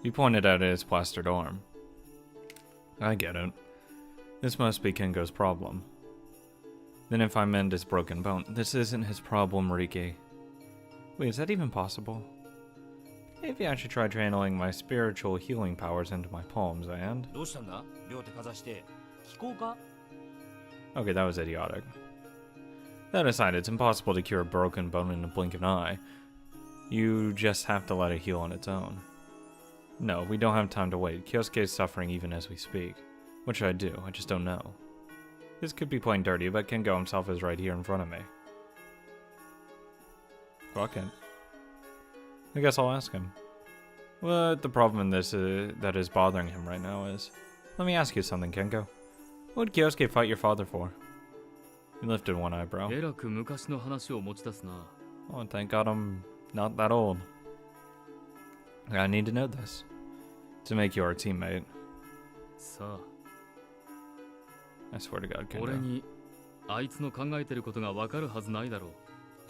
He pointed at his plastered arm. I get it. This must be Kengo's problem. Then if I mend his broken bone, this isn't his problem, Riki. Wait, is that even possible? Maybe I should try channeling my spiritual healing powers into my palms, and... Okay, that was idiotic. That aside, it's impossible to cure a broken bone in a blink of an eye. You just have to let it heal on its own. No, we don't have time to wait. Kyosuke is suffering even as we speak. What should I do? I just don't know. This could be playing dirty, but Kengo himself is right here in front of me. Fuck it. I guess I'll ask him. What the problem in this that is bothering him right now is... Let me ask you something, Kengo. What would Kyosuke fight your father for? He lifted one eyebrow. Oh, thank God I'm not that old. I need to know this. To make you our teammate. I swear to God, Kengo.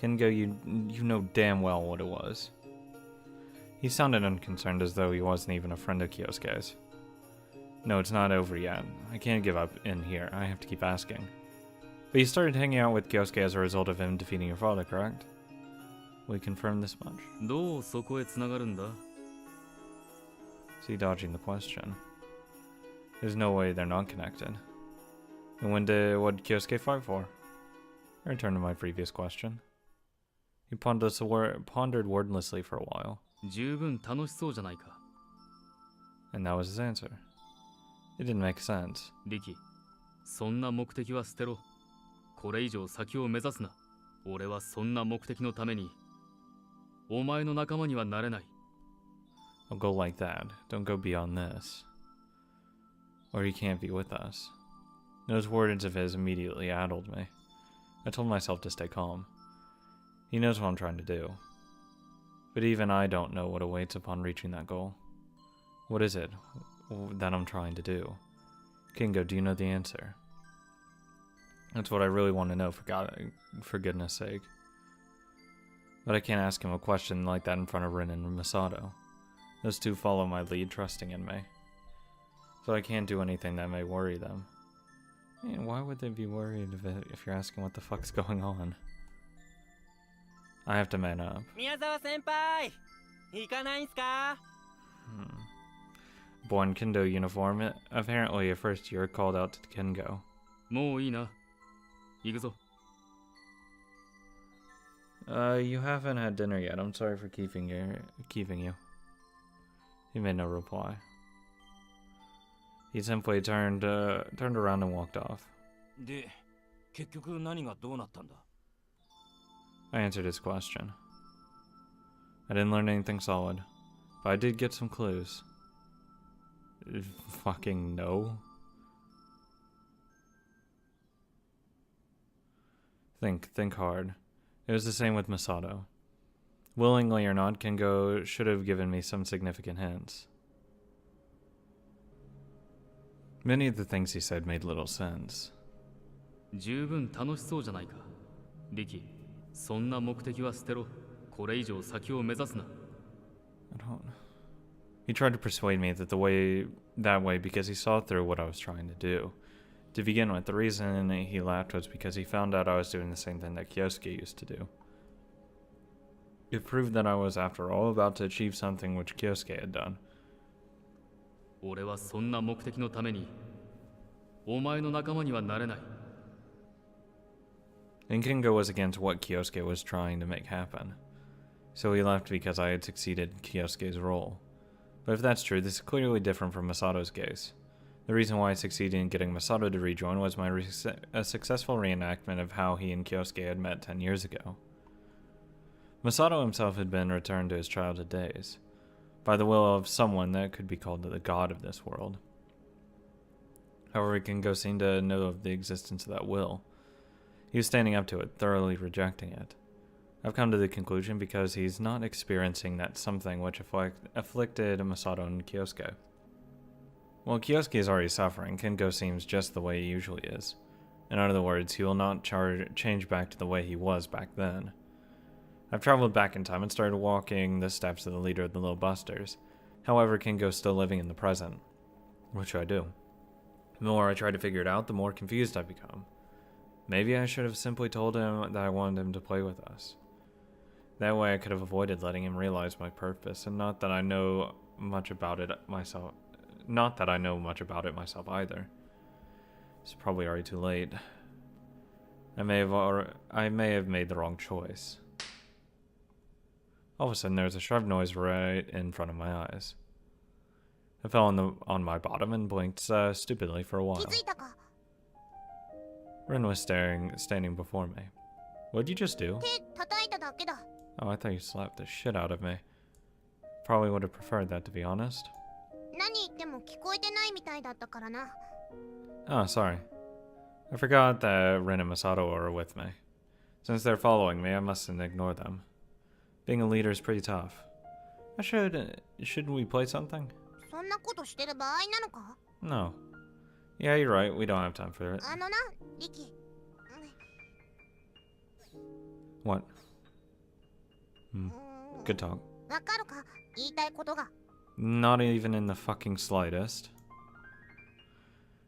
Kengo, you know damn well what it was. He sounded unconcerned as though he wasn't even a friend of Kyosuke's. No, it's not over yet. I can't give up in here. I have to keep asking. But you started hanging out with Kyosuke as a result of him defeating your father, correct? We confirm this much. See, dodging the question. There's no way they're not connected. And what did Kyosuke fight for? I returned to my previous question. He pondered wordlessly for a while. And that was his answer. It didn't make sense. Riki, そんな目的は捨てろ。これ以上先を目指すな。俺はそんな目的のためにお前の仲間にはなれない。I'll go like that. Don't go beyond this. Or he can't be with us. Those words of his immediately addled me. I told myself to stay calm. He knows what I'm trying to do. But even I don't know what awaits upon reaching that goal. What is it that I'm trying to do? Kengo, do you know the answer? That's what I really want to know, for goodness sake. But I can't ask him a question like that in front of Rin and Masato. Those two follow my lead, trusting in me. So I can't do anything that may worry them. Man, why would they be worried if you're asking what the fuck's going on? I have to man up. Miyazawa-senpai! Boy in Kendo uniform, apparently a first year, called out to Kengo. もういいな。行くぞ。You haven't had dinner yet. I'm sorry for keeping you. He made no reply. He simply turned around and walked off. で、結局何がどうなったんだ? I answered his question. I didn't learn anything solid, but I did get some clues. Fucking no. Think hard. It was the same with Masato. Willingly or not, Kengo should have given me some significant hints. Many of the things he said made little sense. 十分楽しそうじゃないか。リキ、そんな目的は捨てろ。これ以上先を目指すな。He tried to persuade me that that way because he saw through what I was trying to do. To begin with, the reason he laughed was because he found out I was doing the same thing that Kyosuke used to do. It proved that I was, after all, about to achieve something which Kyosuke had done. 俺はそんな目的のためにお前の仲間にはなれない。And Kengo was against what Kyosuke was trying to make happen. So he left because I had succeeded in Kyosuke's role. But if that's true, this is clearly different from Masato's case. The reason why I succeeded in getting Masato to rejoin was a successful reenactment of how he and Kyosuke had met 10 years ago. Masato himself had been returned to his childhood days, by the will of someone that could be called the god of this world. However, Kengo seemed to know of the existence of that will. He was standing up to it, thoroughly rejecting it. I've come to the conclusion because he's not experiencing that something which afflicted Masato and Kyosuke. While Kyosuke is already suffering, Kengo seems just the way he usually is. In other words, he will not change back to the way he was back then. I've traveled back in time and started walking the steps of the leader of the Little Busters, However, Kingo's still living in the present, which I do. The more I try to figure it out, the more confused I become. Maybe I should have simply told him that I wanted him to play with us. That way I could have avoided letting him realize my purpose, and not that I know much about it myself. Not that I know much about it myself either. It's probably already too late. I may have made the wrong choice. All of a sudden, there was a sharp noise right in front of my eyes. I fell on my bottom and blinked stupidly for a 気 while. づいたか Ren was standing before me. What'd you just do? 手叩いただけだ Oh, I thought you slapped the shit out of me. Probably would have preferred that, to be honest. 何言っても聞こえてないみたいだったからな Oh, sorry. I forgot that Ren and Masato are with me. Since they're following me, I mustn't ignore them. Being a leader is pretty tough. Shouldn't we play something? そんなことしてる場合なのか No. Yeah, you're right. We don't have time for it. あのなリキ What? Good talk. わかるか言いたいことが Not even in the fucking slightest.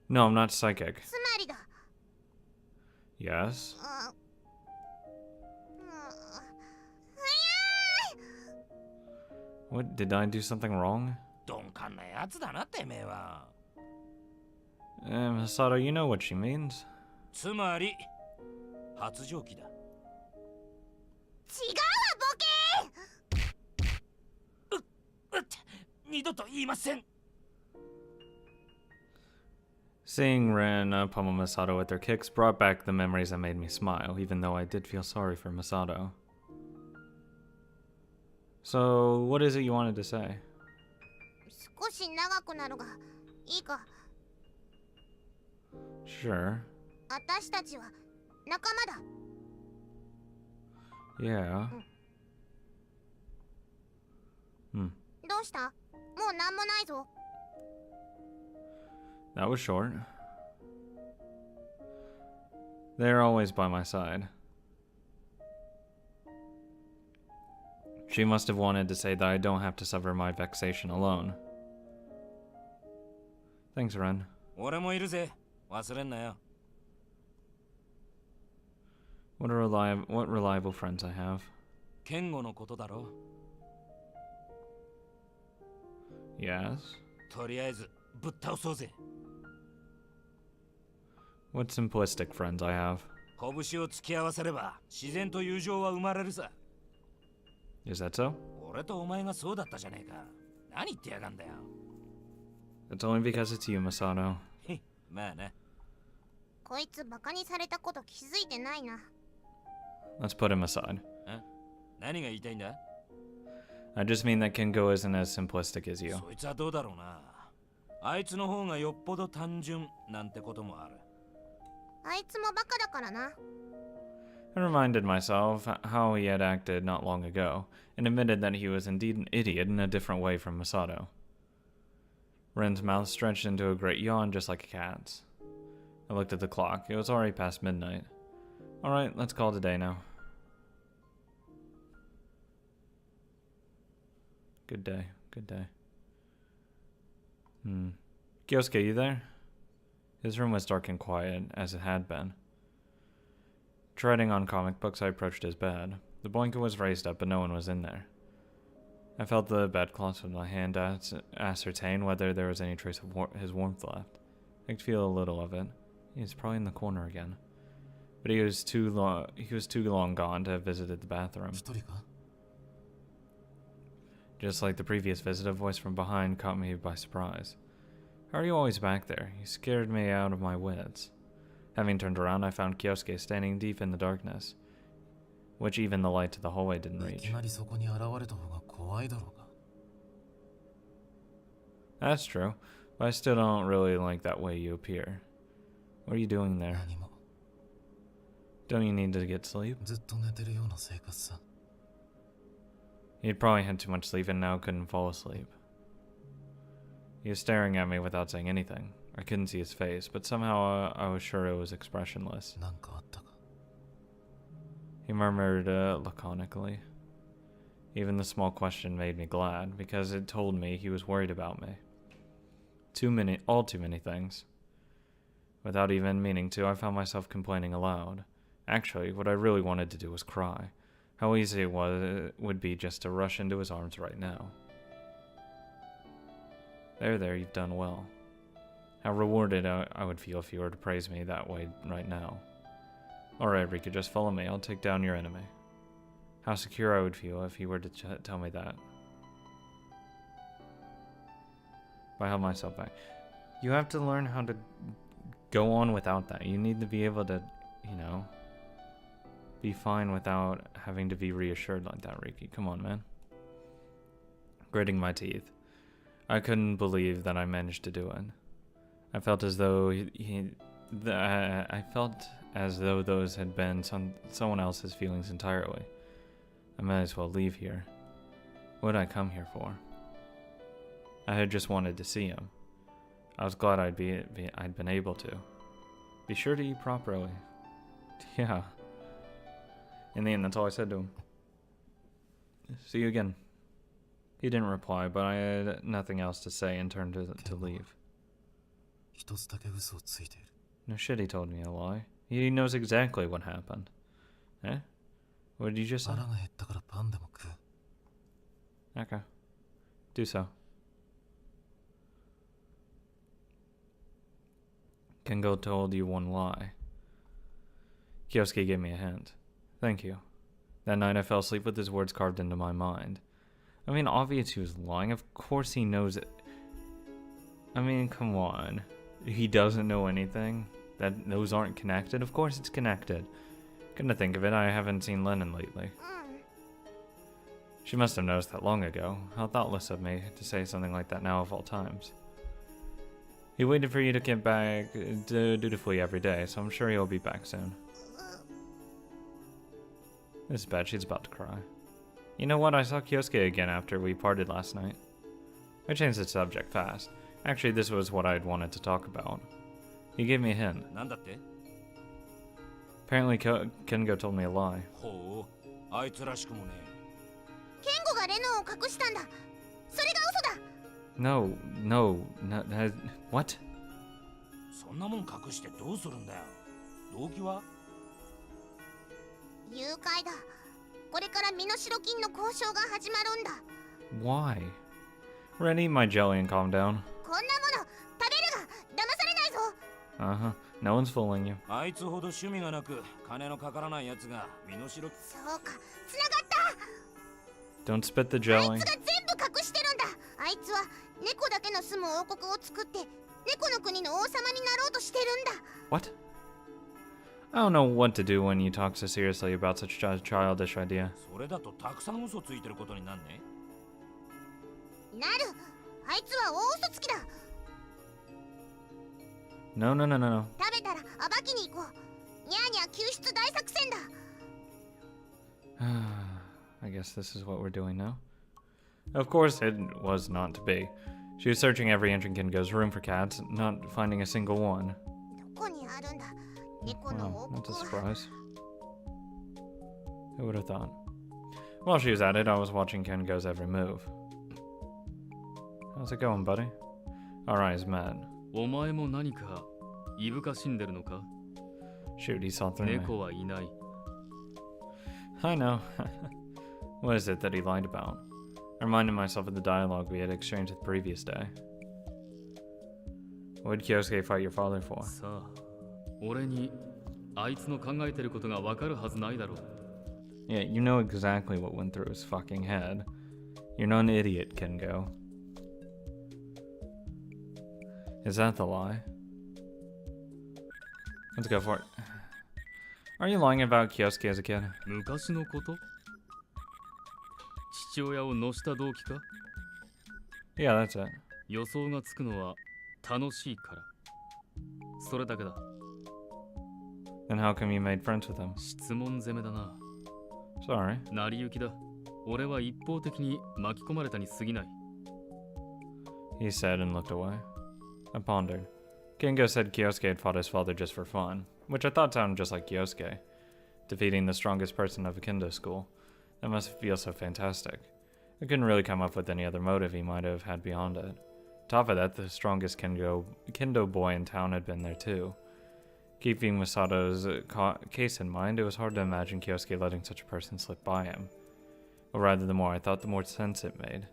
No, I'm not psychic. つまりだ Yes? あ早い What? Did I do something wrong? 鈍感なやつだなてめえは。 Masato, you know what she means. つまり発情期だ。違うわボケ二度と言いません。 Seeing Ren pummel Masato with their kicks brought back the memories that made me smile, even though I did feel sorry for Masato. So, what is it you wanted to say? 少し長くなるがいいか Sure. 私たちは仲間だ Yeah. どうしたもうなんもないぞ That was short. They're always by my side. She must have wanted to say that I don't have to suffer my vexation alone. Thanks, Ren. 俺もいるぜ。忘れんなよ。 What reliable friends I have. ケンゴのことだろ。 Yes? とりあえずぶっ倒そうぜ。 What simplistic friends I have. 拳を突き合わせれば自然と友情は生まれるさ。 Is that so? 俺とお前がそうだったじゃねえか。何言ってやがんだよ。 It's only because it's you, Masato. まあな。こいつバカにされたこと気づいてないな Let's put him aside. 何が言いたいんだ I just mean that Kingo isn't as simplistic as you. そいつはどうだろうな。あいつの方がよっぽど単純なんてこともある。あいつもバカだからな I reminded myself how he had acted not long ago, and admitted that he was indeed an idiot in a different way from Masato. Ren's mouth stretched into a great yawn just like a cat's. I looked at the clock. It was already past midnight. Alright, let's call it a day now. Good day, good day. Kyosuke, you there? His room was dark and quiet, as it had been. Treading on comic books, I approached his bed. The blanket was raised up, but no one was in there. I felt the bedclothes with my hand to ascertain whether there was any trace of his warmth left. I could feel a little of it. He's probably in the corner again. But he was too long gone to have visited the bathroom. 一人か Just like the previous visit, a voice from behind caught me by surprise. How are you always back there? You scared me out of my wits. Having turned around, I found Kyosuke standing deep in the darkness, which even the light to the hallway didn't い reach. きなりそこに現れた方が怖いだろうが That's true, but I still don't really like that way you appear. What are you doing there? 何も Don't you need to get sleep? ずっと寝てるような生活さ He'd probably had too much sleep and now couldn't fall asleep. He was staring at me without saying anything. I couldn't see his face, but somehow I was sure it was expressionless. なんかあったか He murmured laconically. Even the small question made me glad, because it told me he was worried about me. All too many things. Without even meaning to, I found myself complaining aloud. Actually, what I really wanted to do was cry. How easy it would be just to rush into his arms right now. There, you've done well. How rewarded I would feel if you were to praise me that way right now. Alright, Rika, just follow me. I'll take down your enemy. How secure I would feel if you were to tell me that. I held myself back. You have to learn how to go on without that. You need to be able to, be fine without having to be reassured like that, Riki. Come on, man. Gritting my teeth. I couldn't believe that I managed to do it. I felt as though I felt as though those had been someone else's feelings entirely. I might as well leave here. What did I come here for? I had just wanted to see him. I was glad I'd been able to. Be sure to eat properly. Yeah. In the end, that's all I said to him. See you again. He didn't reply, but I had nothing else to say and turned to leave. 一つだけ嘘をついている。 No shit, he told me a lie. He knows exactly what happened. Eh? What did you just say? 腹が減ったからパンでも食う。 Okay. Do so. Kengo told you one lie. Kyosuke gave me a hint. Thank you. That night I fell asleep with his words carved into my mind. I mean, obvious he was lying. Of course he knows it. I mean, come on. He doesn't know anything? That those aren't connected? Of course it's connected. Come to think of it, I haven't seen Lennon lately. She must have noticed that long ago. How thoughtless of me to say something like that now of all times. He waited for you to get back dutifully every day, so I'm sure he'll be back soon. This is bad, she's about to cry. You know what, I saw Kyosuke again after we parted last night. I changed the subject fast. Actually, this was what I'd wanted to talk about. He gave me a hint. なんだって Apparently, Kengo told me a lie. ほう、あいつらしくもね。ケンゴがレノンを隠したんだ。それが嘘だ。No, what? そんなもん隠してどうするんだよ。動機は？誘拐だ。これから身代金の交渉が始まるんだ。 Why? Ready, my jelly, and calm down. こんなもの食べるが騙されないぞ。Uh-huh. No one's fooling you. あいつほど趣味がなく金のかからない奴が身代金。そうか、繋がった。 Don't spit the あ jelly. いつが全部隠してるんだ。あいつは猫だけの住む王国を作って猫の国の王様になろうとしてるんだ。 What? I don't know what to do when you talk so seriously about such a childish idea. それだとたくさん嘘ついてることになんね。なる。あいつは大嘘つきだ。 No. 食べたら暴きに行こう。にゃーにゃー救出大作戦だ。 I guess this is what we're doing now. Of course, it was not to be. She was searching every inch in Kengo's room for cats, not finding a single one. どこにあるんだ。猫の Wow, 王 that's a 国は。 surprise. Who would have thought? While she was at it, I was watching Kengo's every move. How's it going, buddy? Our eyes met. お前も何かいぶかしんでるのか Shoot, he saw through me. 猫はいない I know. What is it that he lied about? I reminded myself of the dialogue we had exchanged the previous day. What did Kyosuke fight your father for? さあ俺にあいつの考えてることがわかるはずないだろう Yeah, you know exactly what went through his fucking head. You're not an idiot, Kengo. Is that the lie? Let's go for it. Are you lying about Kyosuke as a kid? 昔のこと父親を乗した動機か Yeah, that's it. 予想がつくのは楽しいからそれだけだ Then how come you made friends with him? 質問攻めだな Sorry. 成り行きだ俺は一方的に巻き込まれたに過ぎない He said and looked away. I pondered. Kengo said Kyosuke had fought his father just for fun, which I thought sounded just like Kyosuke, defeating the strongest person of a kendo school. That must feel so fantastic. I couldn't really come up with any other motive he might have had beyond it. Top of that, the strongest kendo boy in town had been there too. Keeping Masato's case in mind, it was hard to imagine Kyosuke letting such a person slip by him. Or rather, the more I thought, the more sense it made.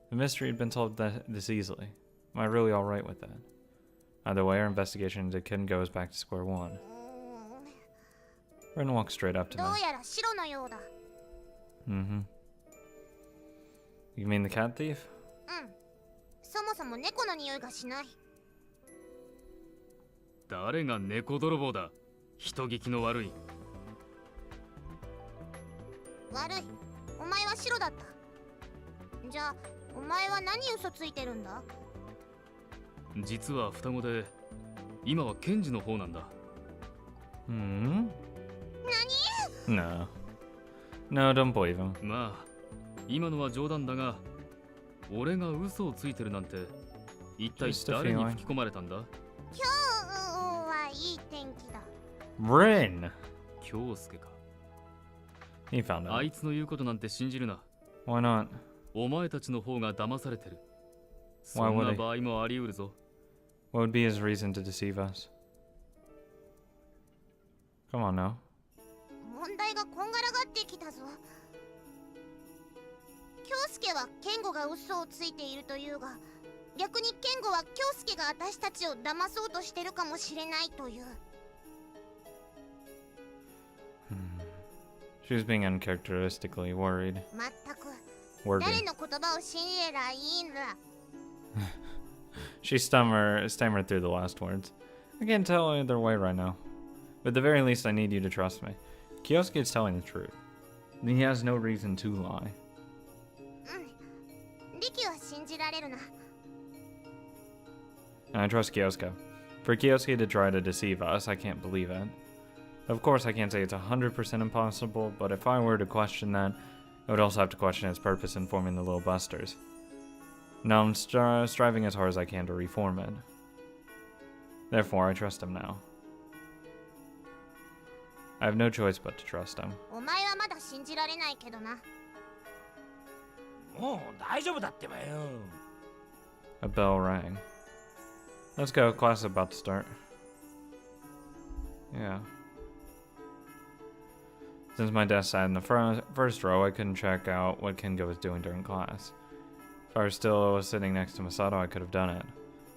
The mystery had been solved this easily. Am I really alright with that? Either way, our investigation into Kendo is back to square one. Ren walked straight up to me. どうやら白のようだ。Mm-hmm. You mean the cat thief? うん。そもそも猫の匂いがしない。誰が猫泥棒だ。人聞きの悪い。悪い。お前は白だった。じゃあ、お前は何嘘ついてるんだ？実は双子で、今は検事の方なんだ。Hmm? No. No, don't believe him. まあ、今のは冗談だが、俺が嘘をついてるなんて、一体誰に吹き込まれたんだ？今日はいい天気だ。Ren! 京介か。He found あ out. いつの言うことなんて信じるな。 Why not? お前たちの方が騙されてる。 Why そん would な I? 場合もあり得るぞ。What would be his reason to deceive us? Come on now. 問題がこんがらがってきたぞ。京介はケンゴが嘘をついているというが、逆にケンゴは京介が私たちを騙そうとしてるかもしれないという。She was being uncharacteristically worried. まったく Worried. 誰の言葉を信じればいいんだ。 She stammered through the last words. I can't tell either way right now. But at the very least, I need you to trust me. Kyosuke is telling the truth. He has no reason to lie. うん。リキは信じられるな。 And I trust Kyosuke. For Kyosuke to try to deceive us, I can't believe it. Of course, I can't say it's 100% impossible, but if I were to question that, I would also have to question his purpose in forming the Little Busters. Now I'm striving as hard as I can to reform it. Therefore, I trust him now. I have no choice but to trust him. お前はまだ信じられないけどな。もう大丈夫だってばよ。 A bell rang. Let's go, class is about to start. Yeah. Since my desk sat in the first row, I couldn't check out what Kengo was doing during class. If I were still sitting next to Masato, I could have done it.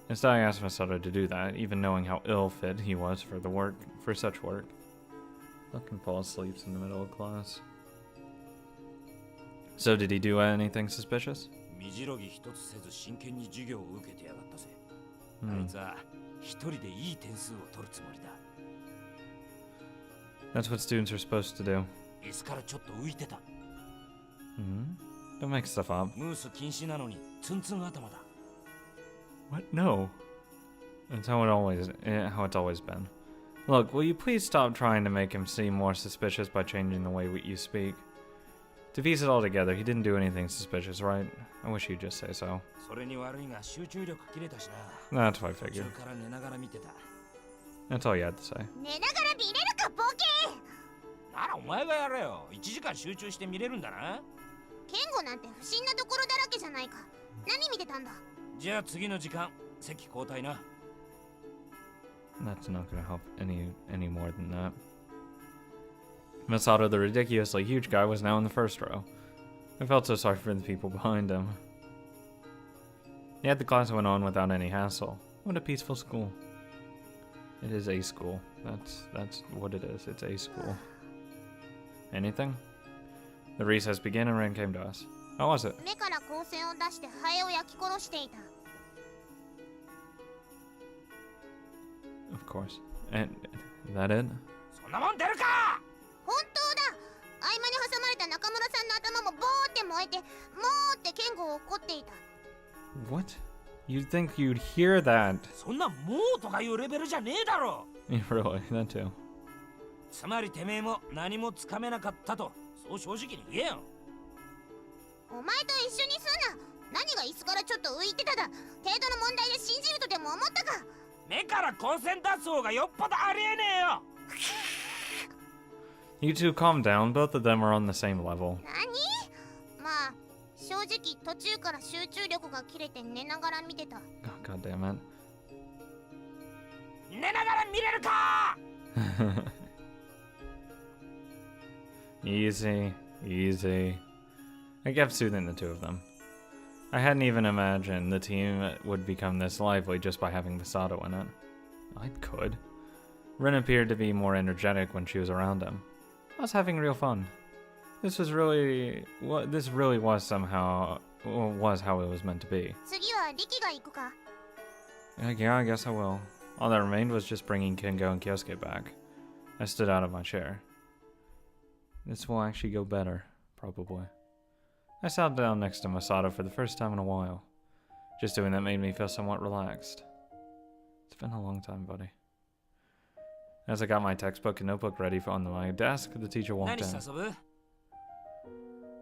Instead, I asked Masato to do that, even knowing how ill-fit he was for such work. Fucking fall asleep in the middle of class. So did he do anything suspicious? 身じろぎ一つせず真剣に授業を受けてやがったぜ。あいつは一人でいい点数を取るつもりだ。 That's what students are supposed to do. 椅子からちょっと浮いてた。Don't make stuff up. ムース禁止なのにツンツン頭だ。 What? No. That's how it's always been. Look, will you please stop trying to make him seem more suspicious by changing the way you speak? To piece it all together, he didn't do anything suspicious, right? I wish you'd just say so. それに悪いが集中力切れたしな。 That's what I 途 figured. 中から寝ながら見てた。 That's all you had to say. 寝ながら見れるかボケ。ならお前がやれよ。1時間集中して見れるんだな。ケンゴなんて不審なところだらけじゃないか。何見てたんだ。じゃあ次の時間、席交代な。 That's not gonna help any more than that. Masato, the ridiculously huge guy, was now in the first row. I felt so sorry for the people behind him. Yet the class went on without any hassle. What a peaceful school. It is a school. That's what it is. It's a school. Anything? The recess began and Ren came to us. How was it? 目から光線を出してハエを焼き殺していた。 Of course. And that it? そんなもん出るか。本当だ。合間に挟まれた中村さんの頭もボーって燃えて、もーってケンゴを怒っていた。 What? You'd think you'd hear that. そんなもうとかいうレベルじゃねえだろ。 Yeah, really, that too. つまりてめえも何もつかめなかったと、そう正直に言えよ。お前と一緒にすんな。何が椅子からちょっと浮いてただ。程度の問題で信じるとでも思ったか。目から光線出す方がよっぽどありえねえよ。 You two calm down. Both of them are on the same level. 何直途中から集中力が切れて寝ながら見てた。 Oh, God damn it. 寝ながら見れるか。 Easy, easy. I kept soothing the two of them. I hadn't even imagined the team would become this lively just by having Masato in it. I could. Rin appeared to be more energetic when she was around him. I was having real fun. This really was somehow was how it was meant to be. 次はリキが行くか。 Yeah, I guess I will. All that remained was just bringing Kingo and Kyosuke back. I stood out of my chair. This will actually go better, probably. I sat down next to Masato for the first time in a while. Just doing that made me feel somewhat relaxed. It's been a long time, buddy. As I got my textbook and notebook ready on my desk, the teacher walked 何 in. 誘う？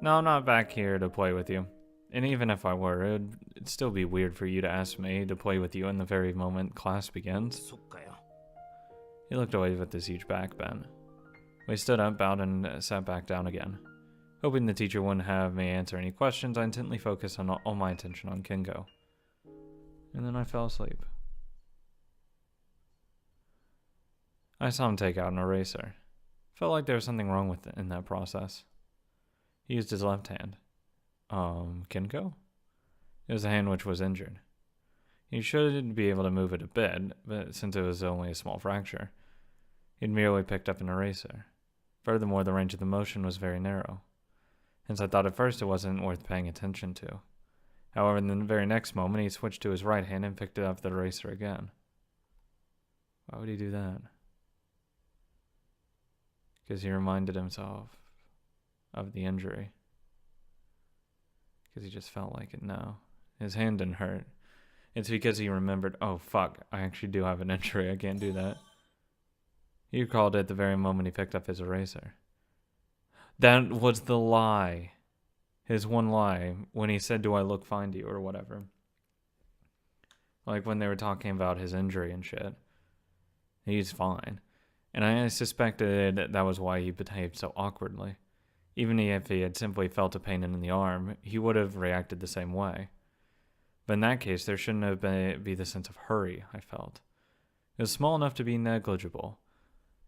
No, I'm not back here to play with you. And even if I were, it'd still be weird for you to ask me to play with you in the very moment class begins. そっかよ。 He looked away with his huge back bent. We stood up, bowed, and sat back down again. Hoping the teacher wouldn't have me answer any questions, I intently focused on all my attention on Kingo. And then I fell asleep. I saw him take out an eraser. Felt like there was something wrong with it in that process. He used his left hand. Kingo? It was a hand which was injured. He should be able to move it a bit, but since it was only a small fracture, he'd merely picked up an eraser. Furthermore, the range of the motion was very narrow. Hence, I thought at first it wasn't worth paying attention to. However, in the very next moment, he switched to his right hand and picked up the eraser again. Why would he do that? Because he reminded himself of the injury. Because he just felt like it now. His hand didn't hurt. It's because he remembered, oh fuck, I actually do have an injury, I can't do that. He recalled it at the very moment he picked up his eraser. That was the lie. His one lie, when he said, do I look fine to you, or whatever. Like when they were talking about his injury and shit. He's fine. And I suspected that was why he behaved so awkwardly. Even if he had simply felt a pain in the arm, he would have reacted the same way. But in that case, there shouldn't have be the sense of hurry I felt. It was small enough to be negligible,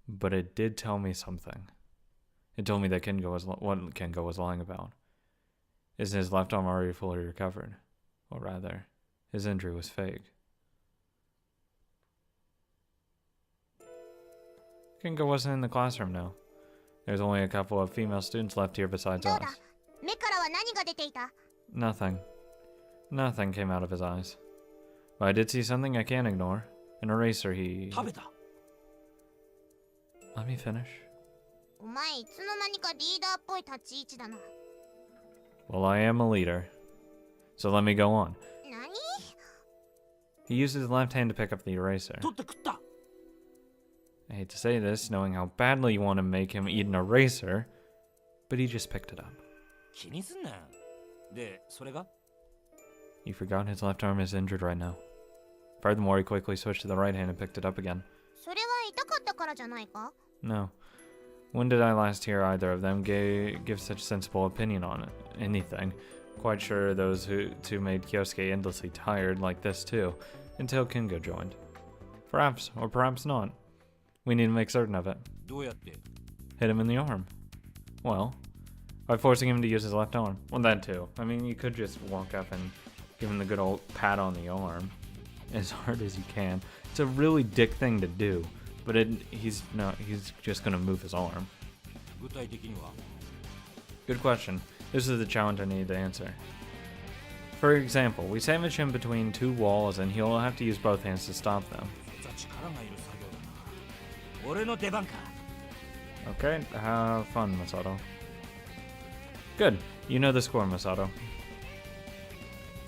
but it did tell me something. It told me that what Kingo was lying about. Is his left arm already fully recovered? Or rather, his injury was fake. Kingo wasn't in the classroom now. There's only a couple of female students left here besides どう us. だ、目からは何が出ていた？ Nothing. Nothing came out of his eyes. But I did see something I can't ignore. An eraser he... 食べた。 Let me finish. お前いつの間にかリーダーっぽい立ち位置だな。 Well, I am a leader. So let me go on. 何？ He used his left hand to pick up the eraser. 取って食った。 I hate to say this, knowing how badly you want to make him eat an eraser, but he just picked it up. 気にすんな。で、それが？ He forgot his left arm is injured right now. Furthermore, he quickly switched to the right hand and picked it up again. それは痛かったからじゃないか？ No. When did I last hear either of them give such sensible opinion on it? Anything. Quite sure those two made Kyosuke endlessly tired like this too, until Kingo joined. Perhaps, or perhaps not. We need to make certain of it. どうやって？ Hit him in the arm. Well, by forcing him to use his left arm. Well, that too. I mean, you could just walk up and give him the good old pat on the arm. As hard as you can. It's a really dick thing to do. But he's just gonna move his arm. 具体的には？ Good question. This is the challenge I need to answer. For example, we sandwich him between two walls and he'll have to use both hands to stop them. そいつは力がいる作業だな。俺の出番か。 Okay, have fun, Masato. Good. You know the score, Masato.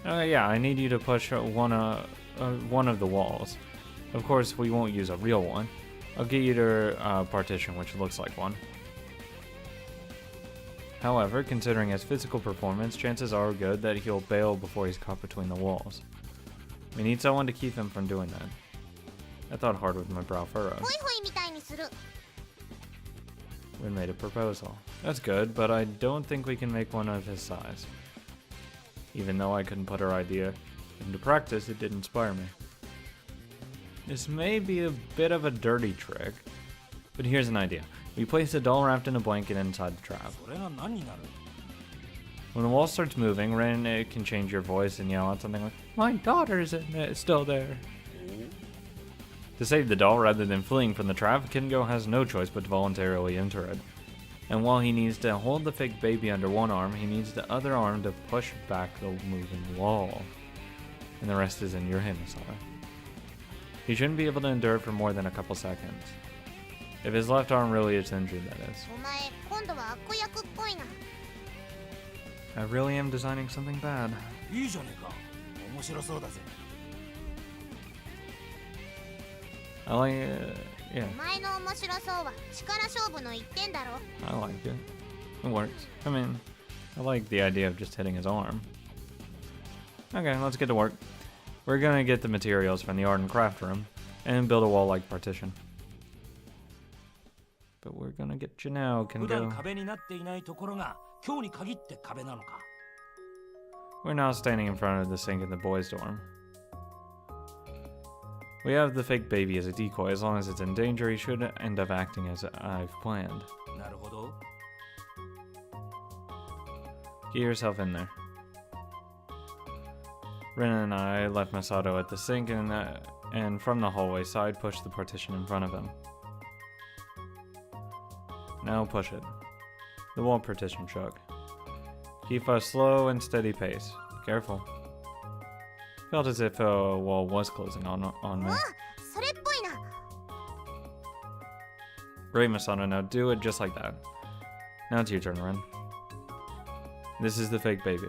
Yeah, I need you to push one of the walls. Of course, we won't use a real one. I'll get you to partition which looks like one. However, considering his physical performance, chances are good that he'll bail before he's caught between the walls. We need someone to keep him from doing that. I thought hard with my brow furrowed. ホイホイみたいにする。 We made a proposal. That's good, but I don't think we can make one of his size. Even though I couldn't put her idea into practice, it did inspire me. This may be a bit of a dirty trick, but here's an idea. We place a doll wrapped in a blanket inside the trap. それが何になる？ When the wall starts moving, Ren can change your voice and yell out something like, "My daughter's still there." To save the doll rather than fleeing from the trap, Kingo has no choice but to voluntarily enter it. And while he needs to hold the fake baby under one arm, he needs the other arm to push back the moving wall. And the rest is in your hand, Masato. He shouldn't be able to endure it for more than a couple seconds. If his left arm really is injured, that is. お前今度は悪役っぽいな。 I really am designing something bad. いいじゃねえか。面白そうだぜ。 I like yeah, お前の面白そうは力勝負の一点だろ。 I like it. It works. I mean, I like the idea of just hitting his arm. Okay, let's get to work. We're gonna get the materials from the art and craft room and build a wall-like partition. But we're gonna get you now, 普段 Kingo. 壁になっていないところが今日に限って壁なのか。 We're now standing in front of the sink in the boys' dorm. We have the fake baby as a decoy. As long as it's in danger, he should end up acting as I've planned. なるほど。 Get yourself in there. Ren and I left Masato at the sink and from the hallway side pushed the partition in front of him. Now push it. The wall partition shook. Keep a slow and steady pace. Careful. Felt as if a wall was closing on me. それっぽいな。 Great, Masato. Now do it just like that. Now it's your turn, Ren. This is the fake baby.